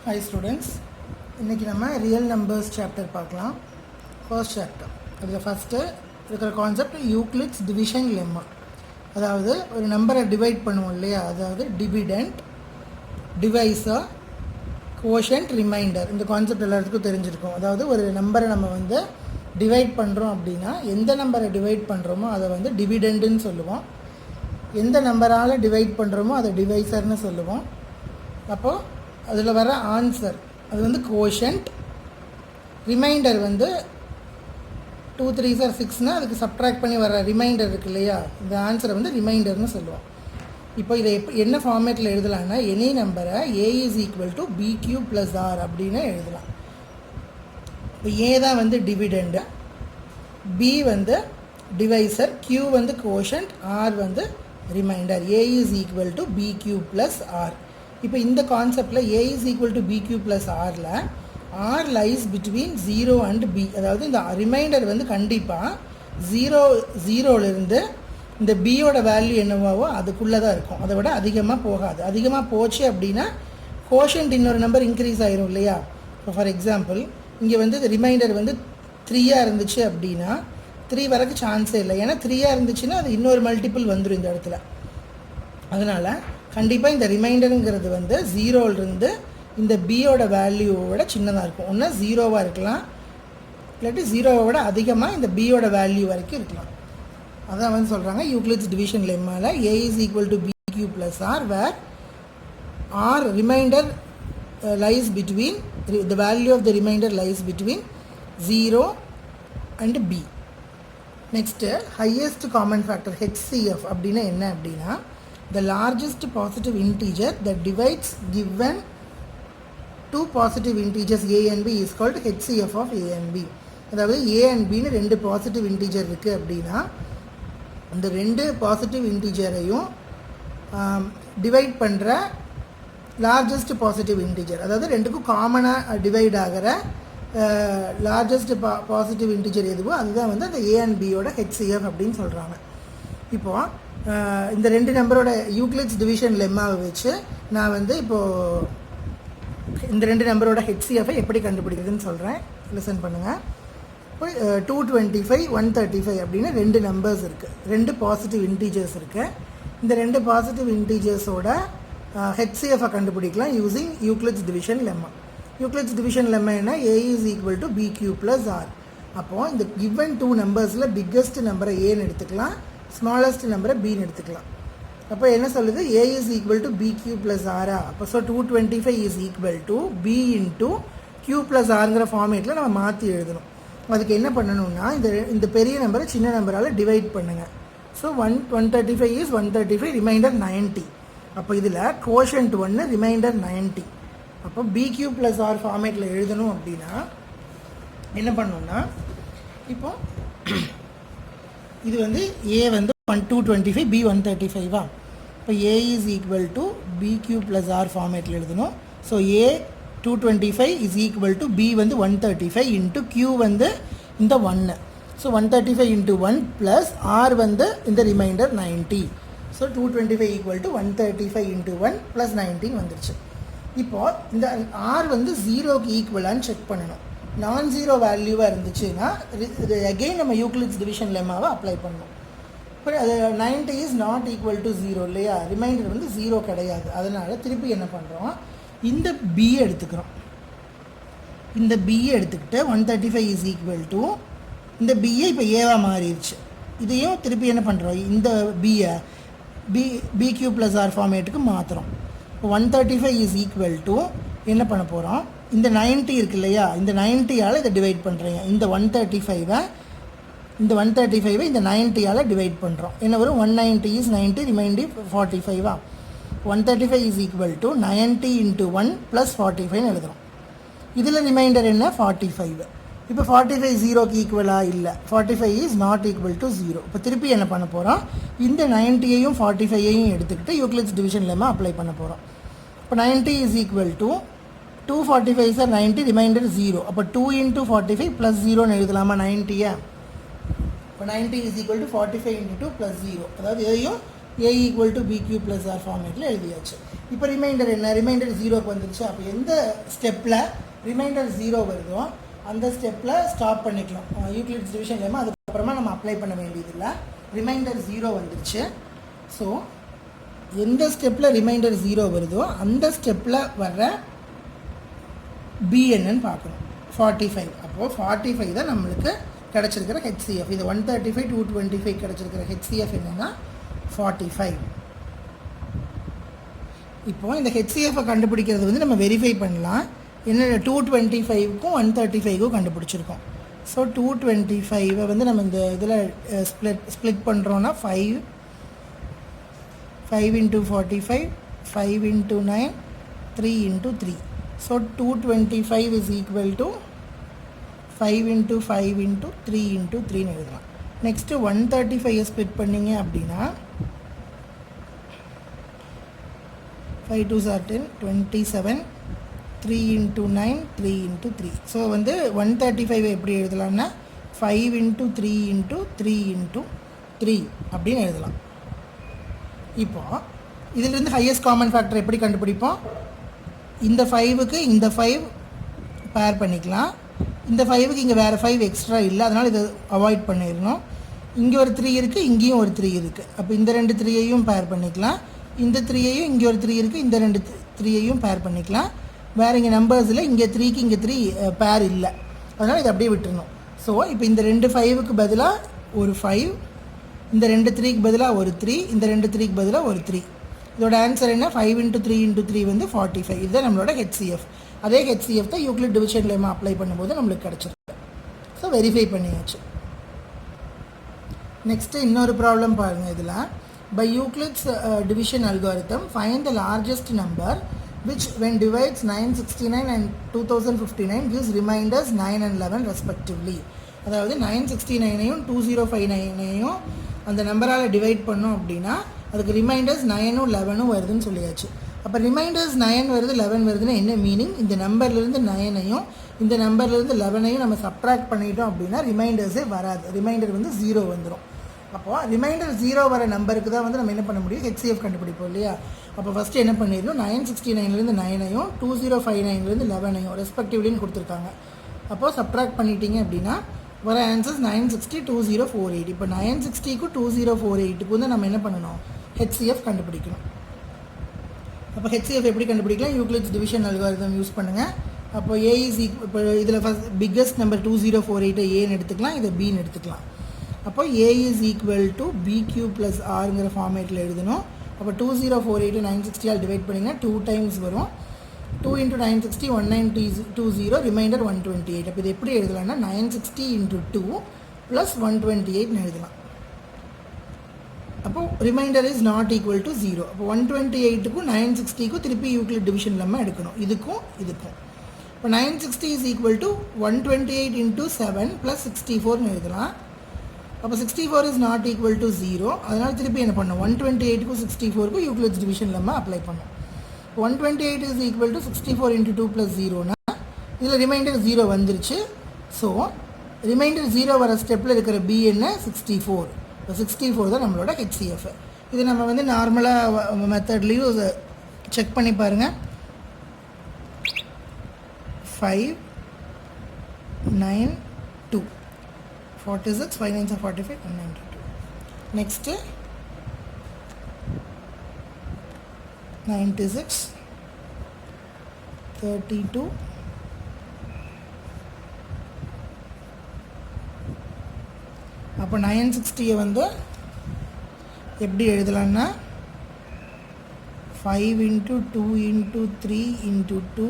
Hi students, இன்றைக்கி நம்ம real numbers chapter பார்க்கலாம். ஃபர்ஸ்ட் சாப்டர் அதில் ஃபஸ்ட்டு இருக்கிற கான்செப்ட் யூக்ளிட்ஸ் டிவிஷன் லெம்மா. அதாவது ஒரு நம்பரை டிவைட் பண்ணுவோம் இல்லையா, அதாவது டிவிடெண்ட், டிவைஸர், கோஷன்ட், ரிமைண்டர். இந்த கான்செப்ட் எல்லாத்துக்கும் தெரிஞ்சிருக்கும். அதாவது ஒரு நம்பரை நம்ம டிவைட் பண்ணுறோம் அப்படின்னா எந்த நம்பரை டிவைட் பண்ணுறோமோ அதை டிவிடெண்டுன்னு சொல்லுவோம். எந்த நம்பரால் டிவைட் பண்ணுறோமோ அதை டிவைஸர்னு சொல்லுவோம். அப்போது அதில் வர ஆன்சர் அது கோஷன்ட். ரிமைண்டர் 2 3s are 6னா அதுக்கு சப்ட்ராக்ட் பண்ணி வர ரிமைண்டர் இருக்கு இல்லையா, இந்த ஆன்சரை ரிமைண்டர்னு சொல்லுவோம். இப்போ இதை என்ன ஃபார்மேட்டில் எழுதலாம்னா, எனி நம்பரை a is equal to bq plus r அப்படின்னு எழுதலாம். இப்போ a தான் dividend, b divisor, q quotient, r remainder. a is equal to bq plus r. இப்போ இந்த கான்செப்டில் a is equal to bq plus rல r lies between 0 and b. அதாவது இந்த reminder கண்டிப்பாக 0லேருந்து இந்த பியோட வேல்யூ என்னவாவோ அதுக்குள்ளே தான் இருக்கும், அதை விட அதிகமாக போகாது. அதிகமாக போச்சு அப்படின்னா கோஷன்ட் இன்னொரு நம்பர் இன்க்ரீஸ் ஆயிரும் இல்லையா. இப்போ ஃபார் எக்ஸாம்பிள் இங்கே இந்த ரிமைண்டர் 3 இருந்துச்சு அப்படின்னா 3 வரைக்கும் சான்ஸே இல்லை. ஏன்னா 3 இருந்துச்சுன்னா அது இன்னொரு மல்டிபிள் வந்துடும் இந்த இடத்துல. அதனால் கண்டிப்பாக இந்த ரிமைண்டருங்கிறது 0லேருந்து இந்த பியோட வேல்யூவோட சின்னதாக இருக்கும். ஒன்று 0வாக இருக்கலாம், இல்லாட்டி 0வை விட அதிகமாக இந்த பியோட வேல்யூ வரைக்கும் இருக்கலாம். அதான் சொல்கிறாங்க யூக்ளிட்ஸ் டிவிஷன் லெம்மாவில் a is equal to bq plus r where r remainder lies between, the value of the remainder lies between 0 and b. Next highest common factor HCF அப்படின்னா என்ன அப்படின்னா, the largest positive integer that divides given two positive integers a and b is called HCF of a and b. அதாவது a and bன்னு 2 positive integer இருக்குது அப்படின்னா அந்த 2 positive இன்டீஜரையும் divide பண்ணுற largest positive integer, அதாவது 2க்கும் காமனாக டிவைட் ஆகிற லார்ஜஸ்ட் பாசிட்டிவ் இன்டீஜர் எதுவோ அதுதான் அந்த a and bயோட HCF அப்படின்னு சொல்கிறாங்க. இப்போது இந்த 2 நம்பரோட யூக்ளிட்ஸ் டிவிஷன் லெம்மாவை வச்சு நான் இப்போது இந்த 2 நம்பரோட HCFஐ எப்படி கண்டுபிடிக்கிறதுன்னு சொல்கிறேன், லிசன் பண்ணுங்கள். இப்போ 225 135 அப்படின்னு 2 நம்பர்ஸ் இருக்குது, 2 பாசிட்டிவ் இன்டீஜர்ஸ் இருக்குது. இந்த 2 பாசிட்டிவ் இன்டீஜர்ஸோட HCFஐ கண்டுபிடிக்கலாம் using Euclid's division lemma. Euclid's division lemma என்ன, a is equal to bq plus r. அப்போது இந்த given 2 நம்பர்ஸில் பிக்கஸ்ட் நம்பரை ஏன்னு எடுத்துக்கலாம், ஸ்மாலஸ்ட் நம்பரை பின்னு எடுத்துக்கலாம். அப்போ என்ன சொல்லுது, a is equal to bq plus r. அப்போ 225 is equal to b into q plus rங்கிற ஃபார்மேட்டில் நம்ம மாற்றி எழுதணும். அதுக்கு என்ன பண்ணணும்னா, இந்த பெரிய நம்பரை சின்ன நம்பரால் டிவைட் பண்ணுங்கள். So 135 is 135, remainder 90. அப்போ இதில் கோஷன்ட் 1, ரிமைண்டர் 90. அப்போ bq plus r ஃபார்மேட்டில் எழுதணும் அப்படின்னா என்ன பண்ணணும்னா, இப்போது இது a 225, b 135. இப்போ a is equal to bq plus r ஃபார்மேட்டில் எழுதணும். So a 225 is equal to b 135 into q இந்த 1. ஸோ 135 into 1 plus r இந்த reminder 90. So 225 equal to 135 into 1 plus 19 வந்துருச்சு. இப்போது இந்த r 0க்கு ஈக்குவலான்னு செக் பண்ணணும். நான் ஜீரோ வேல்யூவாக இருந்துச்சுன்னா இது அகெயின் நம்ம யூக்ளிட்ஸ் டிவிஷன் லெம்மாவை அப்ளை பண்ணணும். இப்போ அது 90 is not equal to 0 இல்லையா, ரிமைண்டர் 0 கிடையாது. அதனால் திருப்பி என்ன பண்ணுறோம், இந்த b எடுத்துக்கிறோம். இந்த b எடுத்துக்கிட்டு 135 is equal to இந்த b இப்போ ஏவாக மாறிடுச்சு. இதையும் திருப்பி என்ன பண்ணுறோம், இந்த b-ஐ bq plus r ஃபார்மேட்டுக்கு மாற்றுறோம். இப்போ 135 is equal to என்ன பண்ண போகிறோம், இந்த 90 இருக்கு இல்லையா, இந்த 90ஆல் இதை டிவைட் பண்ணுறீங்க. இந்த 135ஐ இந்த 90ஆல் டிவைட் பண்ணுறோம். என்ன வரும், 190 is 90, reminder 45. 135 is equal to 90 into 1 plus 45 எழுதுகிறோம். இதில் ரிமைண்டர் என்ன, 45. இப்போ 45 0க்கு ஈக்குவலாக இல்லை, 45 is not equal to 0. இப்போ திருப்பி என்ன பண்ண போகிறோம், இந்த 90ஐயும் 45ஐயும் எடுத்துக்கிட்டு யூக்ளிட்ஸ் டிவிஷன் லெம்மா அப்ளை பண்ண போகிறோம். இப்போ 90 is equal to 245 is 90, remainder 0. அப்போ 2 into 45 plus 0ன்னு எழுதலாமா 90-ஐ. இப்போ 90 is equal to 45 into 2 plus 0. அதாவது இதையும் a equal to B Q plus R ஃபார்மேட்டில் எழுதியாச்சு. இப்போ ரிமைண்டர் என்ன? ரிமைண்டர் 0க்கு வந்துருச்சு. அப்போ எந்த ஸ்டெப்பில் ரிமைண்டர் 0 வருதோ அந்த ஸ்டெப்பில் ஸ்டாப் பண்ணிக்கலாம். யூக்ளிட்ஸ் டிவிஷன் இல்லாமல் அதுக்கப்புறமா நம்ம அப்ளை பண்ண வேண்டியதில்லை. ரிமைண்டர் 0 வந்துருச்சு. ஸோ எந்த ஸ்டெப்பில் ரிமைண்டர் 0 வருதோ அந்த ஸ்டெப்பில் வர்ற பி என்னன்னு பார்க்கணும். 45. அப்போது 45 தான் நம்மளுக்கு கிடச்சிருக்கிற ஹெச்சிஎஃப். இது 135 225 கிடச்சிருக்கிற ஹெச்சிஎஃப் என்னென்னா 45. இப்போது இந்த ஹெச்சிஎஃப்பை கண்டுபிடிக்கிறது வந்து நம்ம வெரிஃபை பண்ணலாம். என்ன 225க்கும் 135க்கும் கண்டுபிடிச்சிருக்கோம். ஸோ 225 வந்து நம்ம இந்த இதில் ஸ்ப்ளிட் பண்ணுறோன்னா 5 into 45, 5 into 9, 3 into 3. So 225 is equal to 5 into 5 into 3 into 3 எழுதலாம். நெக்ஸ்ட்டு 135 ஸ்ப்ளிட் பண்ணிங்க அப்படின்னா 5 2s are 10, 27, 3 into 9, 3 into 3. So வந்து 135 எப்படி எழுதலாம்னா 5 into 3 into 3 into 3 அப்படின்னு எழுதலாம். இப்போது இதிலிருந்து ஹையஸ்ட் காமன் ஃபேக்டர் எப்படி கண்டுபிடிப்போம்? இந்த 5க்கு இந்த 5 பேர் பண்ணிக்கலாம். இந்த 5க்கு இங்கே வேறு 5 எக்ஸ்ட்ரா இல்லை, அதனால் இதை அவாய்ட் பண்ணிடணும். இங்கே ஒரு 3 இருக்குது, இங்கேயும் ஒரு 3 இருக்குது. அப்போ இந்த 2 3ஐயும் பேர் பண்ணிக்கலாம். இந்த 3ஐயும் இங்கே ஒரு 3 இருக்குது, இந்த 2 3ஐயும் பேர் பண்ணிக்கலாம். வேறு இங்கே நம்பர்ஸில் இங்கே 3க்கு இங்கே 3 பேர் இல்லை, அதனால் இதை அப்படியே விட்டுருணும். ஸோ இப்போ இந்த 2 5க்கு பதிலாக ஒரு 5, இந்த 2 3க்கு பதிலாக ஒரு 3, இந்த 2 3க்கு பதிலாக ஒரு 3. இதோட ஆன்சர் என்ன? 5 into 3 into 3 வந்து 45. இதுதான் நம்மளோட ஹெச்சிஎஃப். அதே ஹெச்சிஎஃப் தான் யூக்ளிட் டிவிஷன் லெம்மா அப்ளை பண்ணும்போது நம்மளுக்கு கிடச்சிருக்கு. ஸோ வெரிஃபை பண்ணியாச்சு. நெக்ஸ்ட்டு இன்னொரு ப்ராப்ளம் பாருங்கள். இதில் by Euclid's division algorithm find the largest number which when divides 969 and 2059 gives reminders 9 and 11 respectively. அதாவது 969ஐயும் 2059ஐயும் அந்த நம்பரால் டிவைட் பண்ணோம் அப்படின்னா அதுக்கு ரிமைண்டர்ஸ் 9ம் 11ம் வருதுன்னு சொல்லியாச்சு. அப்போ ரிமைண்டர்ஸ் 9 வருது 11 வருதுன்னா என்ன மீனிங்? இந்த நம்பர்லேருந்து 9ஐயும் இந்த நம்பர்லேருந்து 11ஐயும் நம்ம சப்ட்ராக்ட் பண்ணிட்டோம் அப்படின்னா ரிமைண்டர்ஸே வராது. ரிமைண்டர் வந்து 0 வந்துடும். அப்போது ரிமைண்டர் 0 வர நம்பருக்கு தான் வந்து நம்ம என்ன பண்ண முடியும்? ஹெச்சிஎஃப் கண்டுபிடிப்போம் இல்லையா? அப்போ ஃபஸ்ட்டு என்ன பண்ணிடணும்? 969லேருந்து 9ஐயும் 2059லேருந்து 11ஐயும் ரெஸ்பெக்டிவ்லின்னு கொடுத்துருக்காங்க. அப்போது சப்ட்ராக்ட் பண்ணிட்டீங்க அப்படின்னா வர ஆன்சர்ஸ் 960 2048. இப்போ 960க்கும் 2048க்கும் வந்து நம்ம என்ன பண்ணணும்? ஹெச்சிஎஃப் கண்டுபிடிக்கணும். அப்போ ஹெச்சிஎஃப் எப்படி கண்டுபிடிக்கலாம்? யூக்ளிட்ஸ் டிவிஷன் அல்காரிதம் யூஸ் பண்ணுங்கள். அப்போ ஏ இஸ் இப்போ இதில் ஃபஸ்ட் பிக்கஸ்ட் நம்பர் 2048 ஏன்னு எடுத்துக்கலாம், இதை பின்னு எடுத்துக்கலாம். அப்போ ஏ இஸ் ஈக்குவல் டு பிக்யூ ப்ளஸ் ஆருங்கிற ஃபார்மேட்டில் எழுதணும். அப்போ 2048 960ஆல் டிவைட் பண்ணிங்கன்னா 2 டைம்ஸ் வரும். 2 into 960 1920, ரிமைண்டர் 128. அப்போ இது எப்படி எழுதலாம்னா 960 into 2 ப்ளஸ் 128ன்னு எழுதலாம். அப்போது reminder is not equal to 0. அப்போ 128க்கும் 960க்கும் திருப்பி யூக்ளிட் டிவிஷன் இல்லாமல் எடுக்கணும், இதுக்கும் இதுக்கும். இப்போ 960 is equal to 128 into 7 plus 64ன்னு எழுதலாம். அப்போ 64 இஸ் நாட் ஈக்குவல் டு 0. அதனால் திருப்பி என்ன பண்ணணும்? 128க்கும் 64க்கும் யூக்ளிட்ஸ் டிவிஷன் இல்லாமல் அப்ளை பண்ணணும். 128 is equal to 64 into 2 plus 0னா இதில் ரிமைண்டர் 0 வந்துருச்சு. ஸோ ரிமைண்டர் 0 வர ஸ்டெப்பில் இருக்கிற பி என்ன? 64. இப்போ 64 தான் நம்மளோட ஹெச்சிஎஃப். இது நம்ம வந்து நார்மலாக மெத்தட்லேயும் செக் பண்ணி பாருங்கள். 5 9 2 46 5 9s are 45 192. நெக்ஸ்ட்டு 96 32 அப்போ 960 வந்து எப்படி எழுதலாம்னா 5 into 2 into 3 into 2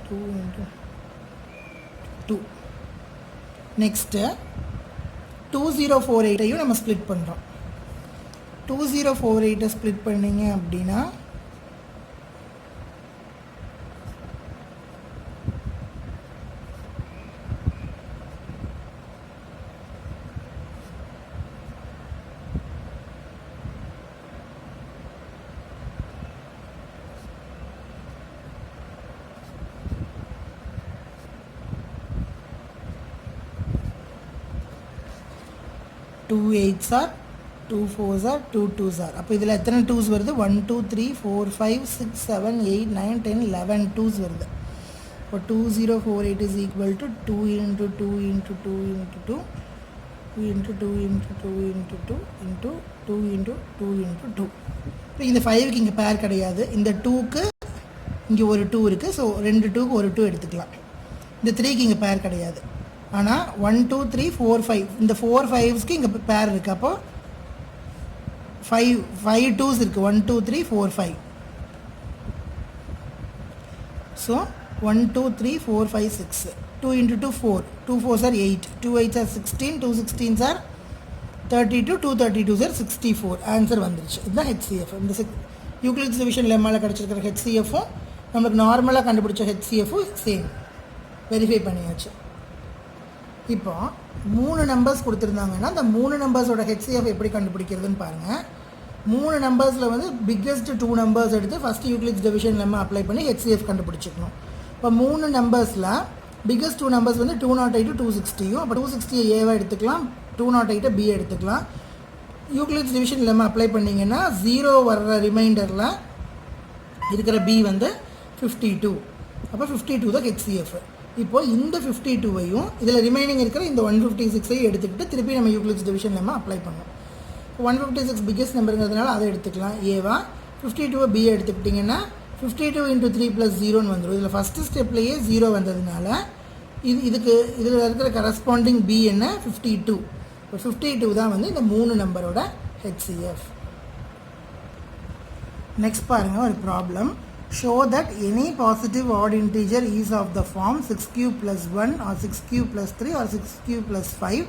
2 into 2. Next 2048ஐயும் நம்ம ஸ்ப்ளிட் பண்ணுறோம். 2048 ஸ்ப்ளிட் பண்ணிங்க அப்படின்னா 2 8s are 2 4s are 2 2s are. அப்போ இதில் எத்தனை 2s வருது? 1 2 3 4 5 6 7 8 9 10 11 2s வருது. இப்போ 2048 is equal to 2 into 2 into 2 into 2 2 into 2 into 2 into 2 into 2 into 2 into 2. இப்போ இந்த 5க்கு இங்கே பேர் கிடையாது. இந்த 2க்கு இங்கே ஒரு 2 இருக்குது. ஸோ ரெண்டு 2க்கு ஒரு 2 எடுத்துக்கலாம். இந்த 3க்கு இங்கே பேர் கிடையாது. ஆனால் 1 2 3 4 5 இந்த 4 5ஸ்க்கு இங்கே பேர் இருக்குது. அப்போது 5 2s இருக்குது. 1 2 3 4 5. So 1 2 3 4 5 6 2 into 2 4 2 4s are 8 2 8s are 16 2 16s are 32 2 32s are 64. Answer வந்துருச்சு. இதுதான் ஹெச்சிஎஃப். இந்த யூக்ளிட்ஸ் டிவிஷன் லெம்மாவில் கிடச்சிருக்கிற ஹெச்சிஎஃப்பும் நம்மளுக்கு நார்மலாக கண்டுபிடிச்ச ஹெச்சிஎஃப்பும் சேம். வெரிஃபை பண்ணியாச்சு. இப்போ 3 நம்பர்ஸ் கொடுத்துருந்தாங்கன்னா அந்த 3 நம்பர்ஸோட ஹெச்சிஎஃப் எப்படி கண்டுபிடிக்கிறதுன்னு பாருங்கள். 3 நம்பர்ஸில் வந்து பிக்கெஸ்ட் 2 நம்பர்ஸ் எடுத்து ஃபஸ்ட்டு யூக்ளிட்ஸ் டிவிஷன் நம்ம அப்ளை பண்ணி ஹெச்சிஎஃப் கண்டுபிடிச்சிக்கணும். இப்போ 3 நம்பர்ஸில் பிக்கெஸ்ட் 2 நம்பர்ஸ் வந்து 208 260. அப்போ 260 ஏவாக எடுத்துக்கலாம், 208 பி எடுத்துக்கலாம். யூக்ளிட்ஸ் டிவிஷன் நம்ம அப்ளை பண்ணிங்கன்னா 0 வர்ற ரிமைண்டரில் இருக்கிற பி வந்து 52. அப்போ 52 தான் ஹெச்சிஎஃப். இப்போது இந்த 52வையும் இதில் ரிமைனிங் இருக்கிற இந்த 156ஐயும் எடுத்துக்கிட்டு திருப்பி நம்ம யூக்ளிட்ஸ் டிவிஷன் நம்ம அப்ளை பண்ணோம். 156 பிக்கெஸ்ட் நம்பருங்கிறதுனால அதை எடுத்துக்கலாம் ஏவா. 52 பி எடுத்துக்கிட்டிங்கன்னா 52 into 3 + 0ன்னு வந்துடும். இதில் ஃபஸ்ட்டு ஸ்டெப்லேயே 0 வந்ததுனால இதுக்கு இதில் இருக்கிற கரஸ்பாண்டிங் பி என்ன 52. இப்போ 52 தான் வந்து இந்த 3 நம்பரோட ஹெச்சிஎஃப். நெக்ஸ்ட் பாருங்கள் ஒரு problem. Show that any positive odd integer is of the form 6 cube plus 1 or 6 cube plus 3 or 6 cube plus 5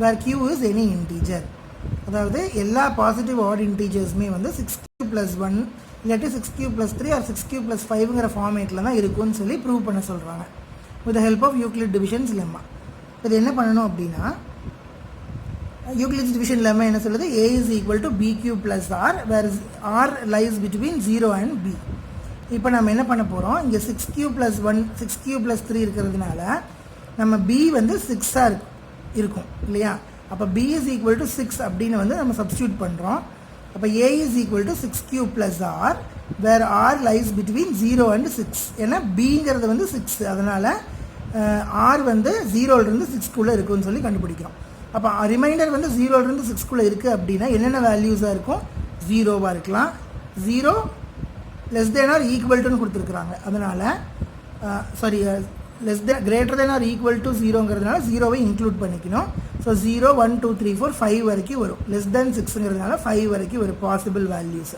where q is any integer. அதாவது எல்லா பாசிட்டிவ் ஆட் இன்டீஜர்ஸுமே வந்து 6 cube plus 1 இல்லாட்டி 6 cube plus 3 or 6 cube plus 5ங்கிற ஃபார்மேட்டில் தான் இருக்கும்னு சொல்லி prove பண்ண சொல்கிறாங்க with the help of Euclid division's lemma. இது என்ன பண்ணணும் அப்படின்னா யூக்ளிட்ஸ் டிவிஷன் லெம்மா என்ன சொல்லுது? a is equal to b cube plus r where r lies between 0 and b. இப்போ நம்ம என்ன பண்ண போகிறோம்? இங்கே 6 cube plus 1 6 cube plus 3 இருக்கிறதுனால நம்ம b வந்து 6ஆக இருக்கும் இல்லையா? அப்போ b is equal to 6 அப்படின்னு வந்து நம்ம சப்ஸ்டியூட் பண்ணுறோம். அப்போ a is equal to 6 cube plus r where r lies between 0 and 6. ஏன்னா bங்கிறது வந்து 6, அதனால் r வந்து 0லேருந்து 6க்குள்ளே இருக்குன்னு சொல்லி கண்டுபிடிக்கிறோம். அப்போ ரிமைண்டர் வந்து 0லேருந்து 6க்குள்ளே இருக்குது அப்படின்னா என்னென்ன வேல்யூஸாக இருக்கும்? 0வாக இருக்கலாம், 0 லெஸ் தேன் ஆர் ஈக்குவல் டுன்னு கொடுத்துருக்குறாங்க. அதனால் greater than or equal to 0ங்கிறதுனால 0வை இன்க்ளூட் பண்ணிக்கணும். ஸோ 0 1 2 3 4 5 வரைக்கும் வரும். லெஸ் தேன் 6ங்கிறதுனால 5 வரைக்கும் ஒரு பாசிபிள் வேல்யூஸ்,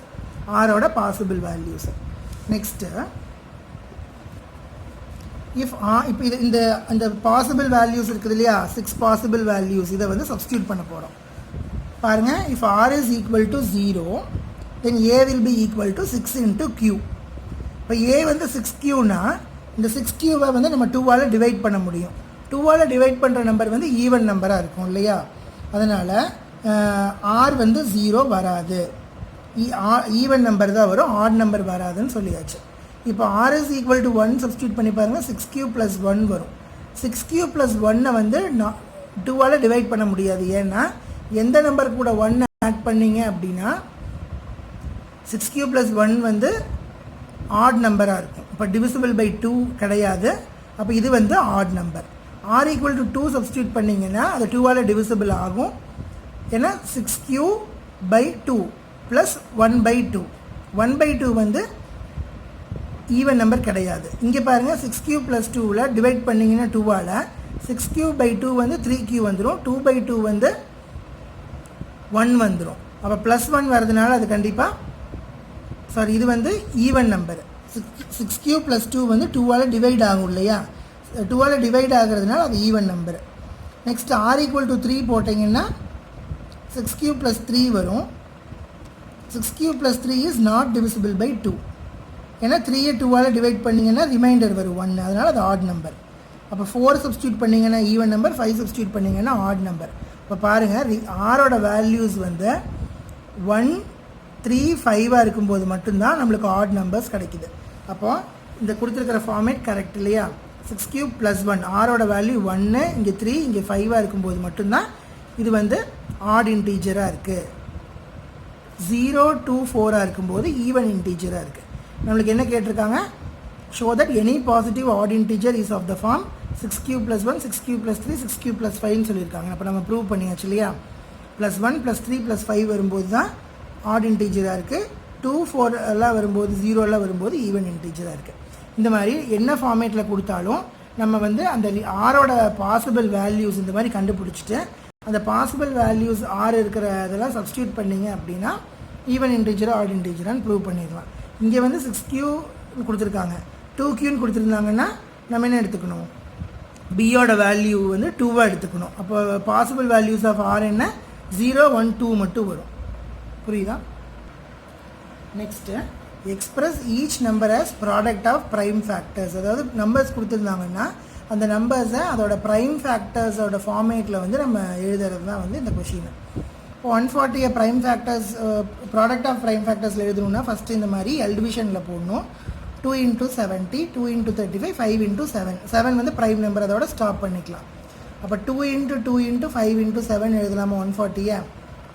ஆரோட பாசிபிள் வேல்யூஸ். நெக்ஸ்ட்டு இப்போ இது இந்த பாசிபிள் வேல்யூஸ் இருக்குது இல்லையா, 6 பாசிபிள் வேல்யூஸ், இதை வந்து சப்ஸ்டியூட் பண்ண போகிறோம். பாருங்கள், if R is equal to 0 then a will be equal to 6 into q. இப்போ a வந்து 6q-னா இந்த 6q-வை வந்து நம்ம 2ஆல் டிவைட் பண்ண முடியும். 2ஆல் டிவைட் பண்ணுற நம்பர் வந்து ஈவன் நம்பராக இருக்கும் இல்லையா? அதனால் r வந்து 0 வராது, ஈவன் நம்பர் தான் வரும், ஆட் நம்பர் வராதுன்னு சொல்லியாச்சு. இப்போ r is equal to 1 substitute பண்ணி பாருங்கள், 6q plus 1 வரும். 6q plus 1-ஐ வந்து 2ஆல் டிவைட் பண்ண முடியாது. ஏன்னா எந்த நம்பர் கூட 1 ஆட் பண்ணிங்க அப்படின்னா 6q plus 1 வந்து ஆட் நம்பராக இருக்கும். இப்போ டிவிசிபிள் பை 2 கிடையாது. அப்போ இது வந்து add number. r equal to 2 substitute பண்ணிங்கன்னா அது 2ஆல் டிவிசிபிள் ஆகும். ஏன்னா 6q by 2 ப்ளஸ் 1/2. 1/2 வந்து ஈவன் நம்பர் கிடையாது. இங்கே பாருங்கள், 6q plus 2வில் டிவைட் பண்ணிங்கன்னா 2ஆல் 6q by 2 வந்து 3q வந்துடும், 2/2 வந்து 1 வந்துடும். அப்போ ப்ளஸ் 1 வரதுனால அது கண்டிப்பாக இது வந்து ஈவன் நம்பர். 6q plus 2 வந்து 2ஆல் டிவைட் ஆகும் இல்லையா? 2ஆல் டிவைட் ஆகிறதுனால அது even number. Next r equal to 3 போட்டிங்கன்னா 6q plus 3 வரும். 6q plus 3 is not divisible by 2. ஏன்னா 3ஐ 2ஆல் டிவைட் பண்ணிங்கன்னா ரிமைண்டர் வரும் 1, அதனால் அது ஆட் நம்பர். அப்போ 4 சப்ஸ்டியூட் பண்ணிங்கன்னா ஈவன் நம்பர், 5 சப்ஸ்டியூட் பண்ணிங்கன்னா ஆட் நம்பர். இப்போ பாருங்கள், ஆரோட வேல்யூஸ் வந்து 1 3 5ஆக இருக்கும்போது மட்டும்தான் நம்மளுக்கு ஆட் நம்பர்ஸ் கிடைக்குது. அப்போது இந்த கொடுத்துருக்கிற ஃபார்மேட் கரெக்ட் இல்லையா? 6q plus 1 ஆரோட வேல்யூ 1, இங்கே 3, இங்கே 5ஆக இருக்கும்போது மட்டும்தான் இது வந்து ஆட் இன்டீஜராக இருக்குது. 0 to 4 இருக்கும்போது ஈவன் இன்டீஜராக இருக்குது. நம்மளுக்கு என்ன கேட்டிருக்காங்க, show that any positive odd integer is of the form 6 + 1 6 + 3 6 + 5ன்னு சொல்லியிருக்காங்க. அப்போ நம்ம ப்ரூவ் பண்ணியாச்சு இல்லையா. +1 +3 +5 வரும்போது தான் ஆட் இன்டீஜராக இருக்குது. 2 4 எல்லாம் வரும்போது 0 எல்லாம் வரும்போது ஈவன் இன்டீஜராக இருக்குது. இந்த மாதிரி என்ன ஃபார்மேட்டில் கொடுத்தாலும் நம்ம வந்து அந்த ஆரோட பாசிபிள் வேல்யூஸ் இந்த மாதிரி கண்டுபிடிச்சிட்டு அந்த பாசிபிள் வேல்யூஸ் ஆர் இருக்கிற இதெல்லாம் சப்ஸ்டியூட் பண்ணிங்க அப்படின்னா ஈவன் இன்டீஜராக ஆட் இன்டீஜரான்னு ப்ரூவ் பண்ணிடலாம். இங்கே வந்து 6Q கொடுத்துருக்காங்க, 2Qன்னு கொடுத்துருந்தாங்கன்னா நம்ம என்ன எடுத்துக்கணும், பியோட வேல்யூ வந்து 2வாக எடுத்துக்கணும். அப்போ பாசிபிள் வேல்யூஸ் ஆஃப் ஆர் என்ன 0 1 2 மட்டும் வரும். புரியுதா? Next express each number as product of prime factors. அதாவது நம்பர்ஸ் கொடுத்துருந்தாங்கன்னா அந்த நம்பர்ஸை அதோட ப்ரைம் ஃபேக்டர்ஸோட ஃபார்மேட்டில் வந்து நம்ம எழுதுறது தான் வந்து இந்த கொஷின். இப்போ 140 prime factors product of prime ஃபேக்டர்ஸில் எழுதணும்னா ஃபஸ்ட்டு இந்த மாதிரி எல் டிவிஷனில் போடணும். 2 × 70 2 × 35 5 × 7 7 வந்து ப்ரைம் நம்பர், அதோட ஸ்டாப் பண்ணிக்கலாம். அப்போ 2 × 2 × 5 × 7 எழுதலாமா 140,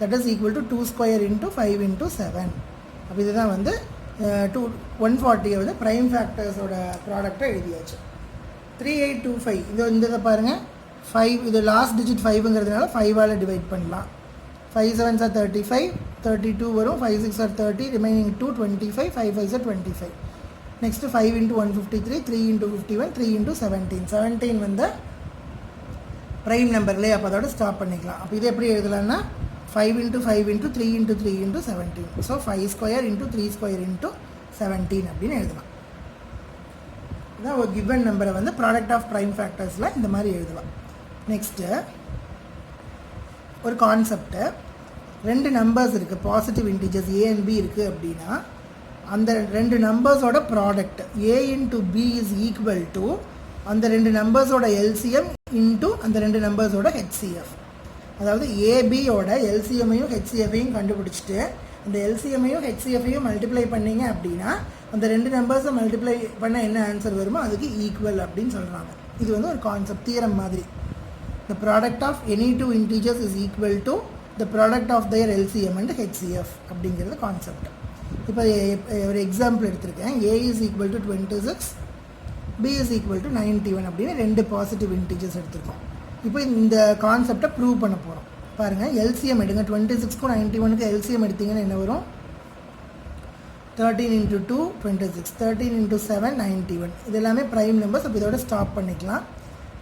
தட் இஸ் ஈக்குவல் டு 2² × 5 × 7. அப்போ இதுதான் வந்து 140 வந்து ப்ரைம் ஃபேக்டர்ஸோட ப்ராடக்டை எழுதியாச்சு. 3825 இந்த இதை பாருங்கள், 5 இது லாஸ்ட் டிஜிட் 5ங்கிறதுனால 5ஆல் டிவைட் பண்ணலாம். 5 7s are 35, 32 வரும், 5 6 are 30, remaining 2 25, 5 5s are 25. Next 5 × 153, 3 × 51, 3 × 17 17 வந்து ப்ரைம் நம்பர்லேயே, அப்போ அதோட ஸ்டாப் பண்ணிக்கலாம். அப்போ இது எப்படி எழுதலாம்னா 5 × 5 × 3 × 3 × 17. ஸோ 5² × 3² × 17 அப்படின்னு எழுதலாம். இதான் ஒரு கிவன் நம்பரை வந்து ப்ராடக்ட் ஆஃப் ப்ரைம் ஃபேக்டர்ஸில் இந்த மாதிரி எழுதலாம். நெக்ஸ்ட்டு ஒரு கான்செப்ட்டு, 2 நம்பர்ஸ் இருக்குது, positive integers A and B இருக்குது அப்படின்னா அந்த 2 நம்பர்ஸோட product A × B is equal to அந்த 2 நம்பர்ஸோட LCM இன்ட்டு அந்த 2 நம்பர்ஸோட HCF. அதாவது ஏபியோட எல்சிஎம்மையும் ஹெச்சிஎஃப்பையும் கண்டுபிடிச்சிட்டு அந்த எல்சிஎம்மையும் ஹெச்சிஎஃப்பையும் மல்டிப்ளை பண்ணிங்க அப்படின்னா அந்த 2 நம்பர்ஸை மல்டிப்ளை பண்ண என்ன ஆன்சர் வருமோ அதுக்கு ஈக்குவல் அப்படின்னு சொல்கிறாங்க. இது வந்து ஒரு கான்செப்ட் தியரம் மாதிரி. The product of any 2 integers is equal to the product of their LCM and HCF அப்படிங்கிறது கான்செப்ட். இப்போ ஒரு எக்ஸாம்பிள் எடுத்திருக்கேன். A is equal to 26, B is equal to 91 அப்படின்னு 2 பாசிட்டிவ் இன்டீஜர்ஸ் எடுத்திருக்கோம். இப்போ இந்த கான்செப்டை ப்ரூவ் பண்ண போகிறோம். பாருங்கள், எல்சிஎம் எடுங்க. 26க்கும் 91க்கு எல்சிஎம் எடுத்திங்கன்னா என்ன வரும், 13 × 2 26, 13 × 7 91. இது எல்லாமே ப்ரைம் நம்பர்ஸ். அப்போ இதோட ஸ்டாப் பண்ணிக்கலாம்.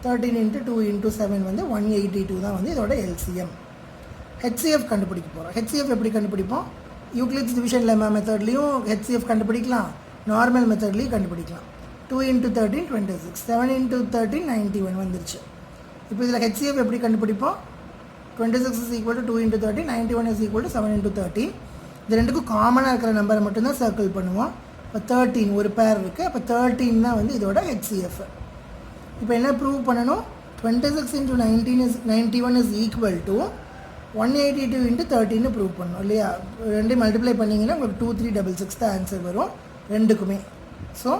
13 × 2 × 7 வந்து 182 தான் வந்து இதோட எல்சிஎம். ஹெச்சிஎஃப் கண்டுபிடிக்க போகிறோம். ஹெச்சிஎஃப் எப்படி கண்டுபிடிப்போம், யூக்ளிட்ஸ் டிவிஷன் லெம்மா மெத்தட்லேயும் ஹெச்சிஎஃப் கண்டுபிடிக்கலாம், நார்மல் மெத்தட்லேயும் கண்டுபிடிக்கலாம். 2 × 13 26, 7 × 13 91 வந்துருச்சு. இப்போ இதில் ஹெச்சிஎஃப் எப்படி கண்டுபிடிப்போம், 26 is equal to 2 × 30, 91 is equal to 7 × 13. இது ரெண்டுக்கும் காமனாக இருக்கிற நம்பரை மட்டும்தான் சர்க்கிள் பண்ணுவோம். இப்போ 13 ஒரு பேர் இருக்குது. அப்போ 13 தான் வந்து இதோட ஹெச்சிஎஃப். இப்போ என்ன ப்ரூவ் பண்ணணும், 26 × 19 is 91 is equal to 182 × 13 prove பண்ணணும் இல்லையா. ரெண்டையும் மல்டிப்ளை பண்ணிங்கன்னா உங்களுக்கு 2366 தான் ஆன்சர் வரும் ரெண்டுக்குமே. So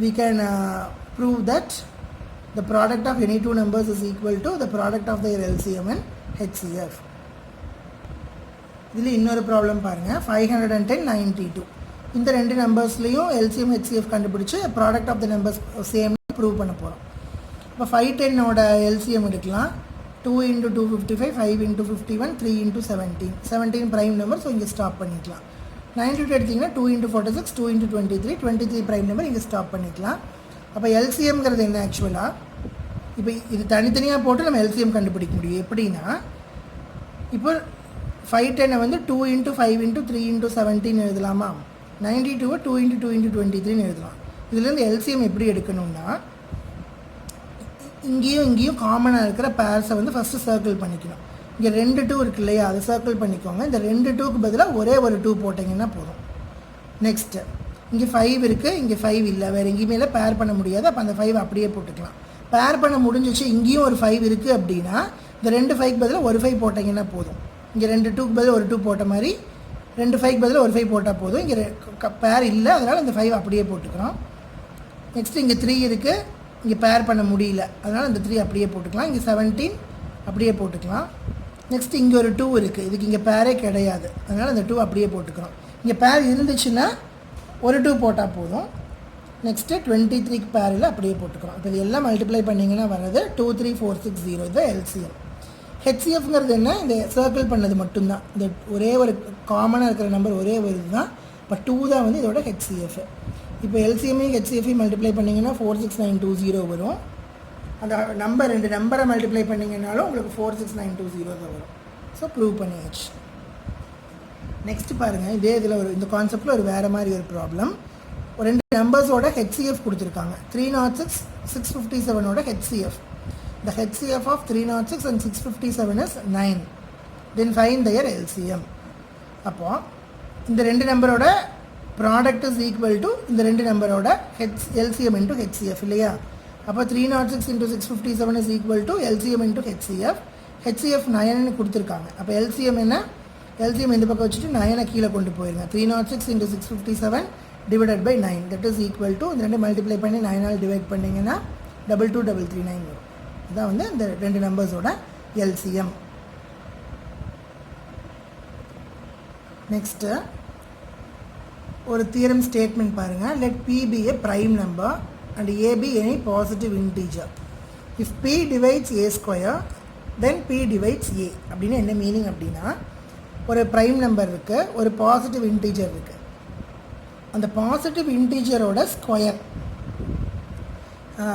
we can prove that the product of any 2 numbers is equal to the product of their LCM and HCF. இதில் இன்னொரு ப்ராப்ளம் பாருங்கள், 510 92. இந்த 2 நம்பர்ஸ்லேயும் LCM HCF கண்டுபிடிச்சி product of the numbers same prove பண்ண போகிறோம். இப்போ 510ஓட LCM எடுக்கலாம். 2 × 255, 5 × 51, 3 × 17. 17 ப்ரைம் நம்பர், ஸோ இங்கே ஸ்டாப் பண்ணிக்கலாம். 92 எடுத்திங்கன்னா 2 × 46, 2 × 23, 23 ப்ரைம் நம்பர், இங்கே ஸ்டாப் பண்ணிக்கலாம். அப்போ எல்சிஎம்ங்கிறது என்ன ஆக்சுவலாக, இப்போ இது தனித்தனியாக போட்டு நம்ம எல்சிஎம் கண்டுபிடிக்க முடியும். எப்படின்னா, இப்போ 510 வந்து 2 × 5 × 3 × 17 எழுதலாமா, 92 2 × 2 × 23 எழுதலாம். இதுலேருந்து எல்சிஎம் எப்படி எடுக்கணும்னா, இங்கேயும் காமனாக இருக்கிற பேர்ஸை வந்து ஃபஸ்ட்டு சர்க்கிள் பண்ணிக்கணும். இங்கே 2 2 இருக்கு இல்லையா, அதை சர்க்கிள் பண்ணிக்கோங்க. இந்த 2 2க்கு பதிலாக ஒரே ஒரு 2 போட்டிங்கன்னா போதும். நெக்ஸ்ட்டு இங்கே 5 இருக்குது, இங்கே 5 இல்லை, வேறு எங்கேயுமே இல்லை, பேர் பண்ண முடியாது. அப்போ அந்த 5 அப்படியே போட்டுக்கலாம். பேர் பண்ண முடிஞ்சிச்சு, இங்கேயும் ஒரு 5 இருக்குது அப்படின்னா இந்த 2 5க்கு பதிலாக ஒரு 5 போட்டிங்கன்னா போதும். இங்கே 2 2க்கு பதிலாக ஒரு 2 போட்ட மாதிரி 2 5க்கு பதிலாக ஒரு 5 போட்டால் போதும். இங்கே பேர் இல்லை, அதனால் இந்த 5 அப்படியே போட்டுக்கிறோம். நெக்ஸ்ட்டு இங்கே 3 இருக்குது, இங்கே பேர் பண்ண முடியல, அதனால் இந்த 3 அப்படியே போட்டுக்கலாம். இங்கே 17 அப்படியே போட்டுக்கலாம். நெக்ஸ்ட் இங்கே ஒரு 2 இருக்குது, இதுக்கு இங்கே பேரே கிடையாது, அதனால் அந்த 2 அப்படியே போட்டுக்கிறோம். இங்கே பேர் இருந்துச்சுன்னா ஒரு 2 போட்டால் போதும். நெக்ஸ்ட்டு 23க்கு பேரில் அப்படியே போட்டுக்கிறோம். இப்போ இது எல்லாம் மல்டிப்ளை பண்ணிங்கன்னா வர்றது 23460 இது எல்சிஎம். ஹெச்சிஎஃப்ங்கிறது என்ன, இந்த சர்க்கிள் பண்ணது மட்டும்தான், இந்த ஒரே ஒரு காமனாக இருக்கிற நம்பர் ஒரே ஒரு இது தான். இப்போ 2 தான் வந்து இதோட ஹெச்சிஎஃப். இப்போ எல்சிஎம்மையும் ஹெச்சிஎஃப்ஐயும் மல்டிப்ளை பண்ணிங்கன்னா 46920 வரும். அந்த நம்பர் 2 நம்பரை மல்டிப்ளை பண்ணிங்கனாலும் உங்களுக்கு 46920 தான் வரும். ஸோ ப்ரூவ் பண்ணியாச்சு. நெக்ஸ்ட்டு பாருங்கள், இதே இதில் ஒரு இந்த கான்செப்டில் ஒரு வேறு மாதிரி ஒரு ப்ராப்ளம். ஒரு 2 நம்பர்ஸோட ஹெச்சிஎஃப் கொடுத்துருக்காங்க. 306 657ஓட HCF. The HCF of 306 and 657 is 9. Then find their LCM. அப்போ இந்த 2 நம்பரோட ப்ராடக்ட் இஸ் ஈக்குவல் டு இந்த 2 நம்பரோட LCM இன்ட்டு HCF இல்லையா? அப்போ 306 into 657 is equal to LCM into HCF. HCF 9ன்னு கொடுத்துருக்காங்க. அப்போ LCM என்ன, LCM இந்த பக்கம் வச்சுட்டு 9 கீழே கொண்டு போயிருங்க. 306 into 657 divided by 9 that is equal to இந்த 2 மல்டிப்ளை பண்ணி 9ஆல் டிவைட் பண்ணிங்கன்னா 22339 வரும். இதான் வந்து இந்த 2 நம்பர்ஸோட எல்சிஎம். நெக்ஸ்ட்டு ஒரு தியரம் ஸ்டேட்மெண்ட் பாருங்கள். Let P be a prime number and A be any positive integer. If P divides A square then P divides A. அப்படின்னு என்ன மீனிங் அப்படின்னா, ஒரு ப்ரைம் நம்பர் இருக்குது, ஒரு பாசிட்டிவ் இன்டீஜர் இருக்குது. அந்த பாசிட்டிவ் இன்டீஜரோட ஸ்கொயர்,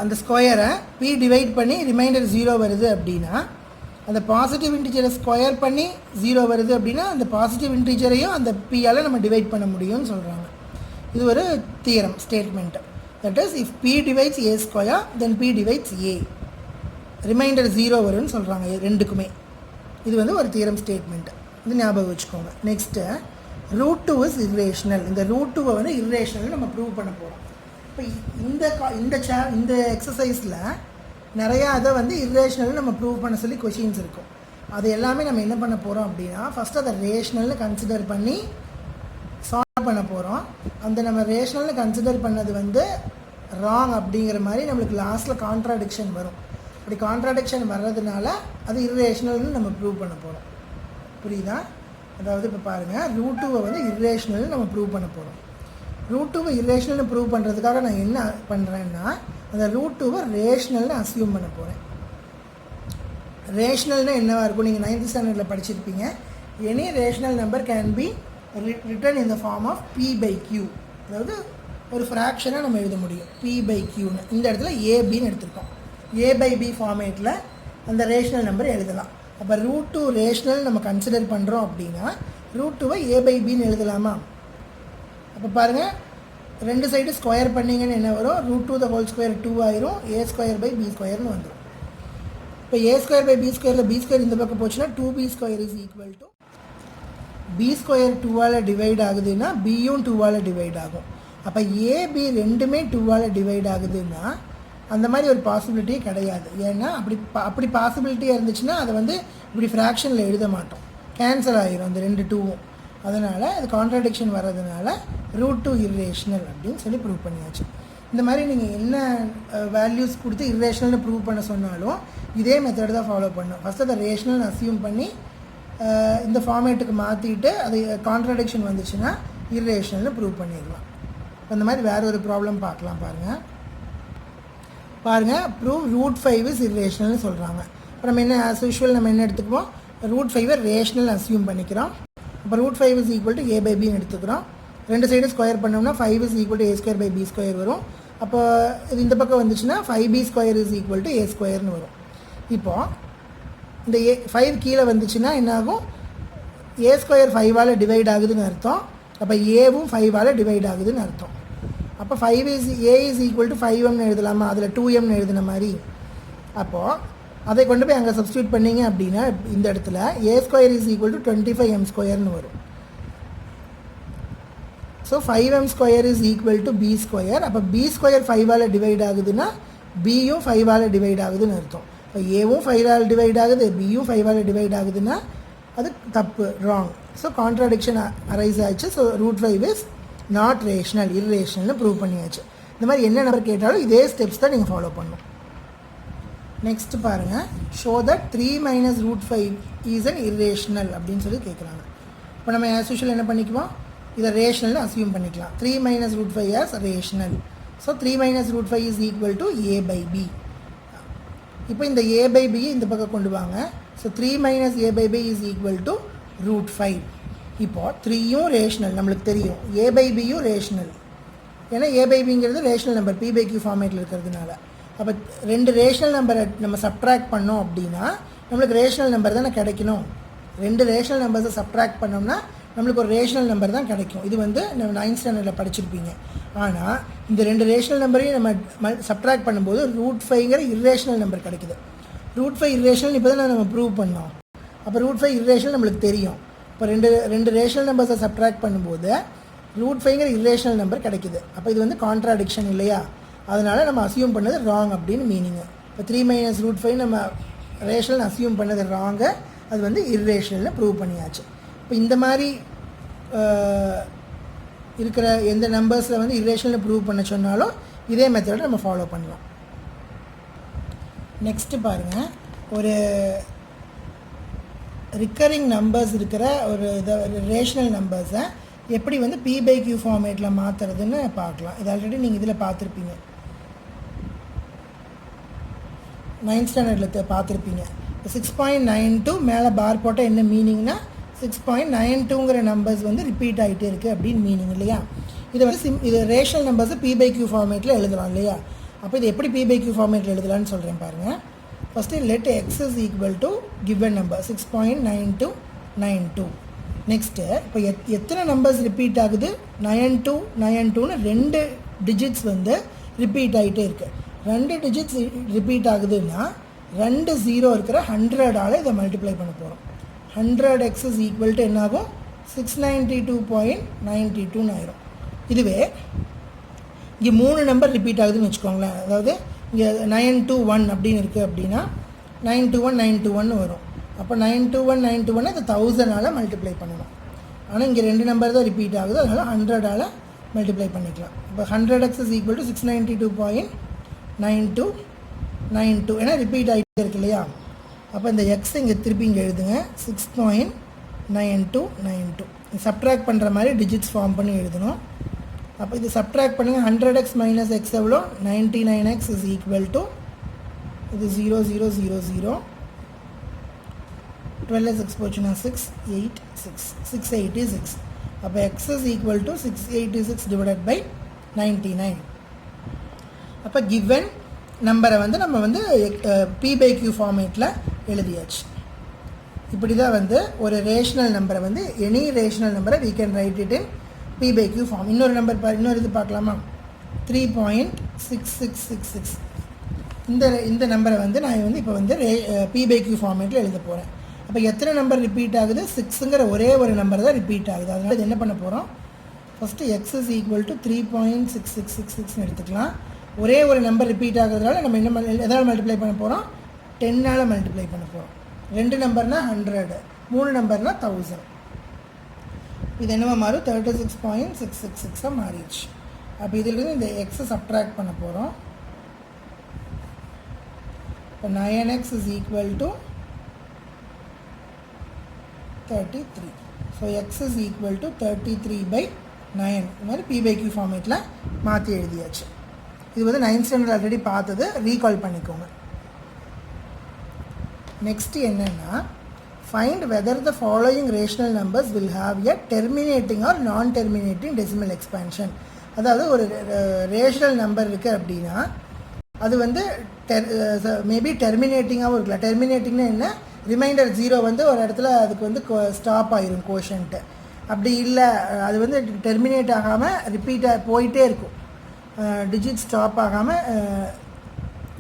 அந்த ஸ்கொயரை P டிவைட் பண்ணி ரிமைண்டர் 0 வருது அப்படின்னா, அந்த பாசிட்டிவ் இன்டீஜரை ஸ்கொயர் பண்ணி 0 வருது அப்படின்னா அந்த பாசிட்டிவ் இன்டீஜரையும் அந்த Pயால் நம்ம டிவைட் பண்ண முடியும்னு சொல்கிறாங்க. இது ஒரு theorem statement. That is if P divides A square then P divides A, remainder 0 வரும்னு சொல்கிறாங்க ரெண்டுக்குமே. இது வந்து ஒரு தியரம் ஸ்டேட்மெண்ட், இது ஞாபகம் வச்சுக்கோங்க. Next √2 is irrational. இந்த √2 வந்து இர்ரேஷனல் நம்ம ப்ரூவ் பண்ண போகிறோம். இப்போ இந்த எக்ஸசைஸில் நிறையா அதை வந்து இர்ரேஷனல் நம்ம ப்ரூவ் பண்ண சொல்லி கொஷின்ஸ் இருக்கும். அது எல்லாமே நம்ம என்ன பண்ண போகிறோம் அப்படின்னா, ஃபஸ்ட்டு அதை ரேஷ்னல்னு கன்சிடர் பண்ணி சால்வ் பண்ண போகிறோம். அந்த நம்ம ரேஷ்னல்னு கன்சிடர் பண்ணது வந்து ராங் அப்படிங்கிற மாதிரி நம்மளுக்கு லாஸ்ட்டில் கான்ட்ராடிக்ஷன் வரும். அப்படி கான்ட்ராடிக்ஷன் வர்றதுனால அது இர்ரேஷனல்னு நம்ம ப்ரூவ் பண்ண போகிறோம். புரியுதா? அதாவது இப்போ பாருங்கள், √2 வந்து இர்ரேஷனல்னு நம்ம ப்ரூவ் பண்ண போகிறோம். √2 இர்ரேஷனல்னு ப்ரூவ் பண்ணுறதுக்காக நான் என்ன பண்ணுறேன்னா, அந்த √2 ரேஷ்னல்னு அசியூம் பண்ண போகிறேன். ரேஷ்னல்னு என்னவாக இருக்கும், நீங்கள் 9th ஸ்டாண்டர்டில் படிச்சிருப்பீங்க. Any rational number can be written in the form of P/Q. அதாவது ஒரு ஃப்ராக்ஷனாக நம்ம எழுத முடியும் P/Qன்னு. இந்த இடத்துல ABன்னு எடுத்துருக்கோம். A/B ஃபார்மேட்டில் அந்த ரேஷ்னல் நம்பர் எழுதலாம். அப்போ √2 ரேஷ்னல் நம்ம கன்சிடர் பண்ணுறோம் அப்படின்னா √2 A/Bன்னு எழுதலாமா? அப்போ பாருங்கள், 2 சைடு ஸ்கொயர் பண்ணிங்கன்னு என்ன வரும், √2 the whole square 2 ஆயிரும், A²/B² வந்துடும். இப்போ A²/B²ல் B² இந்த பக்கம் போச்சுன்னா 2B² is equal to B² 2ஆல் டிவைட் ஆகுதுன்னா Bயும் 2ஆல் டிவைட் ஆகும். அப்போ AB ரெண்டுமே 2ஆல் டிவைட் ஆகுதுன்னா அந்த மாதிரி ஒரு பாசிபிலிட்டியே கிடையாது. ஏன்னா அப்படி பாசிபிலிட்டியாக இருந்துச்சுன்னா அதை வந்து இப்படி ஃப்ராக்ஷனில் எழுத மாட்டோம், கேன்சல் ஆகிரும் அந்த 2 2வும். அதனால் அது கான்ட்ராடிக்ஷன் வர்றதுனால √2 இர்ரேஷனல் அப்படின்னு சொல்லி ப்ரூவ் பண்ணியாச்சு. இந்த மாதிரி நீங்கள் என்ன வேல்யூஸ் கொடுத்து இர்ரேஷனல்னு ப்ரூவ் பண்ண சொன்னாலும் இதே மெத்தட் தான் ஃபாலோ பண்ணணும். ஃபஸ்ட்டு அதை ரேஷனல் அசியூம் பண்ணி இந்த ஃபார்மேட்டுக்கு மாற்றிட்டு அது கான்ட்ராடிக்ஷன் வந்துச்சுன்னா இர்ரேஷனல்னு ப்ரூவ் பண்ணிடலாம். இப்போ இந்த மாதிரி வேறு ஒரு ப்ராப்ளம் பார்க்கலாம். பாருங்கள், ப்ரூவ் √5 இஸ் இர்ரேஷனல்னு சொல்கிறாங்க. இப்போ நம்ம என்ன ஆஸ் யூஷுவல் நம்ம என்ன எடுத்துக்குவோம், √5 ரேஷனல் அசியூம் பண்ணிக்கிறோம். இப்போ √5 இஸ் ஈக்குவல் டு A/Bன்னு எடுத்துக்கிறோம். 2 சைடு ஸ்கொயர் பண்ணோம்னா 5 இஸ் ஈக்குவல் டு A²/B² வரும். அப்போ இது இந்த பக்கம் வந்துச்சுன்னா 5B² is equal to A² வரும். இப்போது இந்த 5 கீழே வந்துச்சுன்னா என்னாகும், A² 5ஆல் டிவைட் ஆகுதுன்னு அர்த்தம். அப்போ ஏவும் 5ஆல் டிவைட் ஆகுதுன்னு அர்த்தம். அப்போ A is equal to 5M எழுதலாமா, அதில் 2M எழுதின மாதிரி. அப்போது அதை கொண்டு போய் அங்கே சப்ஸ்டியூட் பண்ணிங்க அப்படின்னா இந்த இடத்துல A² is equal to 25M² வரும். So 5M² is equal to B². அப்போ B² 5ஆல் டிவைட் ஆகுதுன்னா Bயும் 5ஆல் டிவைட் ஆகுதுன்னு அர்த்தம். இப்போ ஏவும் 5ஆல் டிவைட் ஆகுது, Bயும் 5ஆல் டிவைட் ஆகுதுன்னா அது தப்பு, ராங். ஸோ கான்ட்ராடிக்ஷன் அரைஸ் ஆச்சு. ஸோ √5 இஸ் நாட் ரேஷனல், இர்ரேஷனல்னு ப்ரூவ் பண்ணியாச்சு. இந்த மாதிரி என்ன நம்பர் கேட்டாலும் இதே ஸ்டெப்ஸ் தான் நீங்கள் ஃபாலோ பண்ணணும். நெக்ஸ்ட் பாருங்கள், show that 3 minus root 5 is an irrational அப்படின்னு சொல்லி கேட்குறாங்க. இப்போ நம்ம ஆஸ் யூஷுவல் என்ன பண்ணிக்குவோம், இதை ரேஷனல்னு அசியூம் பண்ணிக்கலாம். 3 minus root 5 as rational. So 3 minus root 5 is equal to a/b. இப்போ இந்த a/b இந்த பக்கம் கொண்டு வாங்க. So 3 minus a/b is equal to root 5. இப்போது 3யும் ரேஷனல் நம்மளுக்கு தெரியும், a/bயும் ரேஷனல். ஏன்னா a/bங்கிறது ரேஷனல் நம்பர் p/q ஃபார்மேட்டில் இருக்கிறதுனால. அப்போ 2 ரேஷனல் நம்பரை நம்ம சப்ட்ராக்ட் பண்ணோம் அப்படின்னா நம்மளுக்கு ரேஷனல் நம்பர் தானே கிடைக்கணும். 2 ரேஷனல் நம்பர்ஸை சப்ட்ராக்ட் பண்ணோம்னா நம்மளுக்கு ஒரு ரேஷனல் நம்பர் தான் கிடைக்கும். இது வந்து நம்ம 9th ஸ்டாண்டர்டில் படிச்சிருப்பீங்க. ஆனால் இந்த 2 ரேஷனல் நம்பரையும் நம்ம சப்ட்ராக்ட் பண்ணும்போது ரூட் 5ங்கிற இர்ரேஷனல் நம்பர் கிடைக்குது. ரூட் 5 இர்ரேஷனல் இப்போ தான் நம்ம ப்ரூவ் பண்ணோம். அப்போ ரூட் 5 இர்ரேஷனல் நம்மளுக்கு தெரியும். இப்போ ரெண்டு ரேஷனல் நம்பர்ஸை சப்ட்ராக்ட் பண்ணும்போது ரூட் 5ங்கிற இர்ரேஷனல் நம்பர் கிடைக்குது. அப்போ இது வந்து கான்ட்ராடிக்ஷன் இல்லையா? அதனால் நம்ம அசியூம் பண்ணது ராங் அப்படின்னு மீனிங்கு. இப்போ 3 மைனஸ் ரூட் 5 நம்ம ரேஷனல் அசியூம் பண்ணது ராங்கு, அது வந்து இர்ரேஷனல்னு ப்ரூவ் பண்ணியாச்சு. இப்போ இந்த மாதிரி இருக்கிற எந்த நம்பர்ஸில் வந்து இர்ரேஷனல்னு ப்ரூவ் பண்ண சொன்னாலும் இதே மெத்தடை நம்ம ஃபாலோ பண்ணலாம். நெக்ஸ்ட்டு பாருங்கள், ஒரு ரிக்கரிங் நம்பர்ஸ் இருக்கிற ஒரு ரேஷனல் நம்பர்ஸை எப்படி வந்து p/q ஃபார்மேட்டில் மாற்றுறதுன்னு பார்க்கலாம். இது ஆல்ரெடி நீங்கள் இதில் பார்த்துருப்பீங்க, 9th ஸ்டாண்டர்டில் பார்த்துருப்பீங்க. 6.92 மேலே பார் போட்டால் என்ன மீனிங்னா 6.92ங்கிற நம்பர்ஸ் வந்து ரிப்பீட் ஆகிட்டே இருக்குது அப்படின்னு மீனிங் இல்லையா? இதை வந்து இது ரேஷனல் நம்பர்ஸை p/q ஃபார்மேட்டில் எழுதலாம் இல்லையா? அப்போ இது எப்படி p/q ஃபார்மேட்டில் எழுதலான்னு சொல்கிறேன் பாருங்கள். First let x is equal to given number 6.9292. Next இப்போ எத்தனை நம்பர்ஸ் ரிப்பீட் ஆகுது? 9292ன்னு 2 டிஜிட்ஸ் வந்து ரிப்பீட் ஆகிட்டே இருக்குது. 2 டிஜிட்ஸ் ரிப்பீட் ஆகுதுன்னா 2 0 இருக்கிற 100ஆல் இதை மல்டிப்ளை பண்ண போகிறோம். 100x இஸ் ஈக்குவல் டு என்னாகும்? 692.92 ஆயிரும். இதுவே இங்கே 3 நம்பர் ரிப்பீட் ஆகுதுன்னு வச்சுக்கோங்களேன். அதாவது இங்கே 921 அப்படின்னு இருக்குது அப்படின்னா 921 வரும். அப்போ 921 அதை 1000ஆல் மல்டிப்ளை பண்ணணும். ஆனால் இங்கே 2 நம்பர் தான் ரிப்பீட் ஆகுது, அதனால் 100ஆல் மல்டிப்ளை பண்ணிக்கலாம். இப்போ 100x இஸ் ஈக்குவல் டு 692.9292 ஏன்னா ரிப்பீட் ஆகிட்டே இருக்கு இல்லையா? அப்போ இந்த எக்ஸ் இங்கே திருப்பி இங்கே எழுதுங்க, 6.9292. சப்ட்ராக்ட் பண்ணுற மாதிரி டிஜிட்ஸ் ஃபார்ம் பண்ணி எழுதணும். அப்போ இது சப்ட்ராக்ட் பண்ணுங்கள். 100x மைனஸ் எக்ஸ் எவ்வளோ? 99x இஸ் ஈக்குவல் டு இது 0 0 0 0. 12 6 போச்சுன்னா 686 686. அப்போ X is equal to 686 divided by 99. அப்போ கிவன் நம்பரை வந்து நம்ம வந்து p/q ஃபார்மேட்டில் எழுதியாச்சு. இப்படி தான் வந்து ஒரு ரேஷனல் நம்பரை வந்து எனி ரேஷனல் நம்பரை we can write it in p/q form. இன்னொரு நம்பர் இன்னொரு இது பார்க்கலாமா? 3.6666. இந்த நம்பரை வந்து நான் வந்து இப்போ வந்து p/q ஃபார்மேட்டில் எழுத போகிறேன். அப்போ எத்தனை நம்பர் ரிப்பீட் ஆகுது? 6ங்கிற ஒரே ஒரு நம்பர் தான் ரிப்பீட் ஆகுது. அதனால் இது என்ன பண்ண போகிறோம்? First x is equal to 3.6666ன்னு எடுத்துக்கலாம். ஒரே ஒரு நம்பர் ரிப்பீட் ஆகிறதுனால நம்ம என்ன எதாவது மல்டிப்ளை பண்ண போகிறோம்? 10ஆல் மல்டிப்ளை பண்ண போகிறோம். 2 நம்பர்னால் 100, 3 நம்பர்னால் 1000. இது என்னவா மாறும்? 36.666 மாறிடுச்சு. அப்போ இதிலிருந்து இந்த எக்ஸை சப்ட்ராக்ட் பண்ண போகிறோம். இப்போ 9x is equal to 33. So X is equal to 33/9. இது மாதிரி p/q ஃபார்மேட்டில் மாற்றி எழுதியாச்சு. இது வந்து 9th ஸ்டாண்டர்ட் ஆல்ரெடி பார்த்தது, ரீகால் பண்ணிக்கோங்க. நெக்ஸ்ட்டு என்னென்னா, find whether the following rational numbers will have a terminating or non terminating decimal expansion. அதாவது ஒரு ரேஷனல் நம்பர் இருக்குது அப்படின்னா அது வந்து மேபி டெர்மினேட்டிங்காகவும் இருக்கலாம். டெர்மினேட்டிங்னா என்ன? ரிமைண்டர் 0 வந்து ஒரு இடத்துல அதுக்கு வந்து ஸ்டாப் ஆகிரும் கோஷன்ட்டு. அப்படி இல்லை, அது வந்து டெர்மினேட் ஆகாமல் ரிப்பீட்டாக போயிட்டே இருக்கும். டிஜிட் ஸ்டாப் ஆகாமல்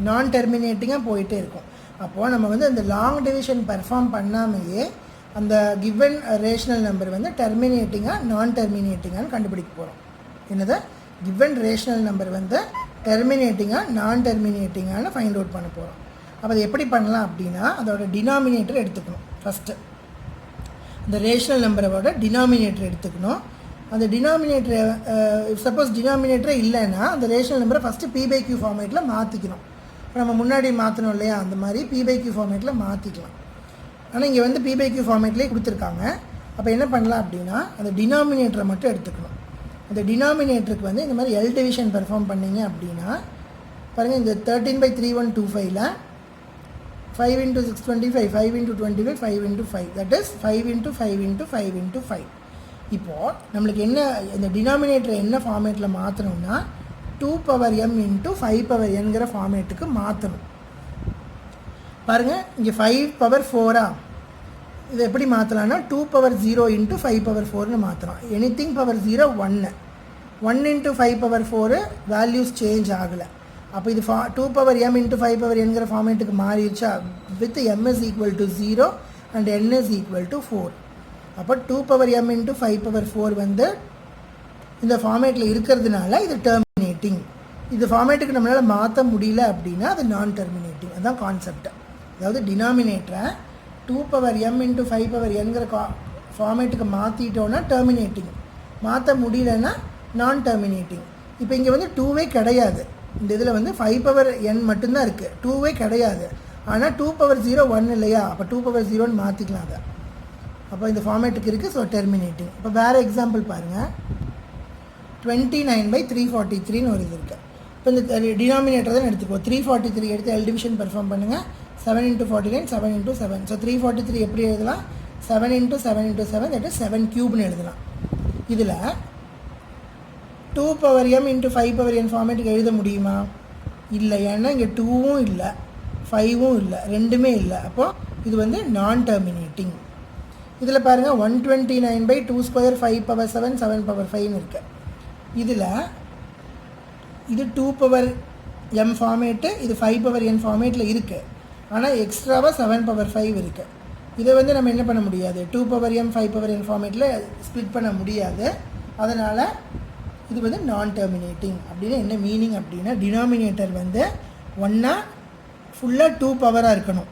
நான் டெர்மினேட்டிங்காக போயிட்டே இருக்கும். அப்போது நம்ம வந்து அந்த லாங் டிவிஷன் பெர்ஃபார்ம் பண்ணாமையே அந்த கிவன் ரேஷனல் நம்பர் வந்து டெர்மினேட்டிங்காக நான் டெர்மினேட்டிங்கான்னு கண்டுபிடிக்க போகிறோம். என்னது? கிவன் ரேஷனல் நம்பர் வந்து டெர்மினேட்டிங்காக நான் டெர்மினேட்டிங்கான்னு ஃபைண்ட் அவுட் பண்ண போகிறோம். அப்போ அது எப்படி பண்ணலாம் அப்படின்னா, அதோட டினாமினேட்டர் எடுத்துக்கணும். ஃபஸ்ட்டு இந்த ரேஷனல் நம்பரோட டினாமினேட்டர் எடுத்துக்கணும். அந்த டினாமினேட்டரை சப்போஸ் டினாமினேட்டரே இல்லைன்னா அந்த ரேஷனல் நம்பரை ஃபஸ்ட்டு p/q ஃபார்மேட்டில் மாற்றிக்கணும். இப்போ நம்ம முன்னாடி மாற்றணும் இல்லையா, அந்த மாதிரி P/Q ஃபார்மேட்டில் மாற்றிக்கலாம். ஆனால் இங்கே வந்து P/Q ஃபார்மேட்லேயே கொடுத்துருக்காங்க. அப்போ என்ன பண்ணலாம் அப்படின்னா அந்த டினாமினேட்டரை மட்டும் எடுத்துக்கணும். அந்த டினாமினேட்டருக்கு வந்து இந்த மாதிரி எல் டிவிஷன் பெர்ஃபார்ம் பண்ணிங்க அப்படின்னா பாருங்கள், இந்த 13/3125ல் 5 × 625, 5 × 25, 5 × 5, தட் இஸ் 5 × 5 × 5 × 5. இப்போது நம்மளுக்கு என்ன இந்த டினாமினேட்டரை என்ன ஃபார்மேட்டில் மாற்றணும்னா 2m × 5n ஃபார்மேட்டுக்கு மாற்றணும். பாருங்கள், இங்கே 5/4 இது எப்படி மாற்றலாம்னா 2/0 × 5/4ன்னு மாற்றலாம். எனிதிங் பவர் 0 1 × 5/4 வேல்யூஸ் சேஞ்ச் ஆகலை. அப்போ இது 2m × 5n ஃபார்மேட்டுக்கு மாறிடுச்சா, with m is equal to 0 and n is equal to 4. அப்போ 2m × 5/4 வந்து இந்த ஃபார்மேட்டில் இருக்கிறதுனால இது டெர்மினேட்டிங். இது ஃபார்மேட்டுக்கு நம்மளால் மாற்ற முடியல அப்படின்னா அது நான் டெர்மினேட்டிங். அதுதான் கான்செப்ட். அதாவது டினாமினேட்டரை 2m × 5n ஃபார்மேட்டுக்கு மாற்றிட்டோன்னா டெர்மினேட்டிங், மாற்ற முடியலன்னா நான் டெர்மினேட்டிங். இப்போ இங்கே வந்து 2வே கிடையாது, இந்த இதில் வந்து 5n மட்டும்தான் இருக்குது, 2வே கிடையாது. ஆனால் 2/0 1 இல்லையா, அப்போ 2/0ன்னு மாற்றிக்கலாம் அதை. அப்போ இந்த ஃபார்மேட்டுக்கு இருக்குது, ஸோ டெர்மினேட்டிங். இப்போ வேறு எக்ஸாம்பிள் பாருங்கள், 29/343ன்னு ஒரு இது இருக்குது. இப்போ இந்த டினாமினேட்டர் தான் எடுத்துக்குவோம். 343 எடுத்து எல் டிவிஷன் பெர்ஃபார்ம் பண்ணுங்கள். 7 × 49, 7 × 7. ஸோ 343 எப்படி எழுதலாம், 7 × 7 × 7, தட் இஸ் 7³ எழுதலாம். இதில் 2m × 5n ஃபார்மேட்டுக்கு எழுத முடியுமா, இல்லை. ஏன்னா இங்கே 2வும் இல்லை 5வும் இல்லை, ரெண்டுமே இல்லை. அப்போது இது வந்து நான் டெர்மினேட்டிங். இதில் பாருங்கள் 129/2² 5/7 7/5ன்னு இருக்குது. இதில் இது 2m ஃபார்மேட்டு, இது 5n ஃபார்மேட்டில் இருக்குது. ஆனால் எக்ஸ்ட்ராவாக 7/5 இருக்குது. இதை வந்து நம்ம என்ன பண்ண முடியாது, 2m 5n ஃபார்மேட்டில் ஸ்ப்ளிட் பண்ண முடியாது. அதனால் இது வந்து நான் டெர்மினேட்டிங். அப்படின்னா என்ன மீனிங் அப்படின்னா டினாமினேட்டர் வந்து ஒன்றா ஃபுல்லாக 2 பவராக இருக்கணும்,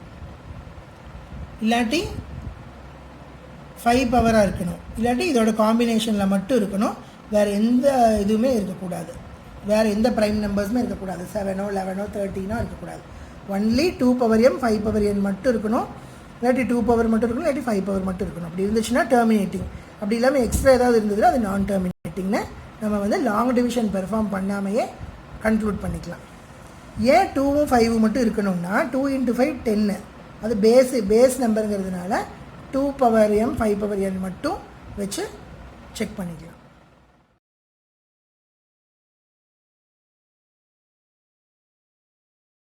இல்லாட்டி 5 பவராக இருக்கணும், இல்லாட்டி இதோட காம்பினேஷனில் மட்டும் இருக்கணும். வேறு எந்த இதுவுமே இருக்கக்கூடாது, வேறு எந்த ப்ரைம் நம்பர்ஸுமே இருக்கக்கூடாது. 7 11 13 இருக்கக்கூடாது. ஒன்லி 2m 5n மட்டும் இருக்கணும், இல்லாட்டி 2 பவர் மட்டும் இருக்கணும், இல்லாட்டி 5 பவர் மட்டும் இருக்கணும். அப்படி இருந்துச்சுன்னா டெர்மினேட்டிங். அப்படி இல்லாமல் எக்ஸ்ட்ரா ஏதாவது இருந்ததுன்னா அது நான் டெர்மினேட்டிங்னு நம்ம வந்து லாங் டிவிஷன் பெர்ஃபார்ம் பண்ணாமையே கன்க்ளூட் பண்ணிக்கலாம். ஏன் 2வும் 5வும் மட்டும் இருக்கணும்னா 2 × 5 10, அது பேஸ் நம்பருங்கிறதுனால 2m 5n மட்டும் வச்சு செக் பண்ணிக்கலாம்.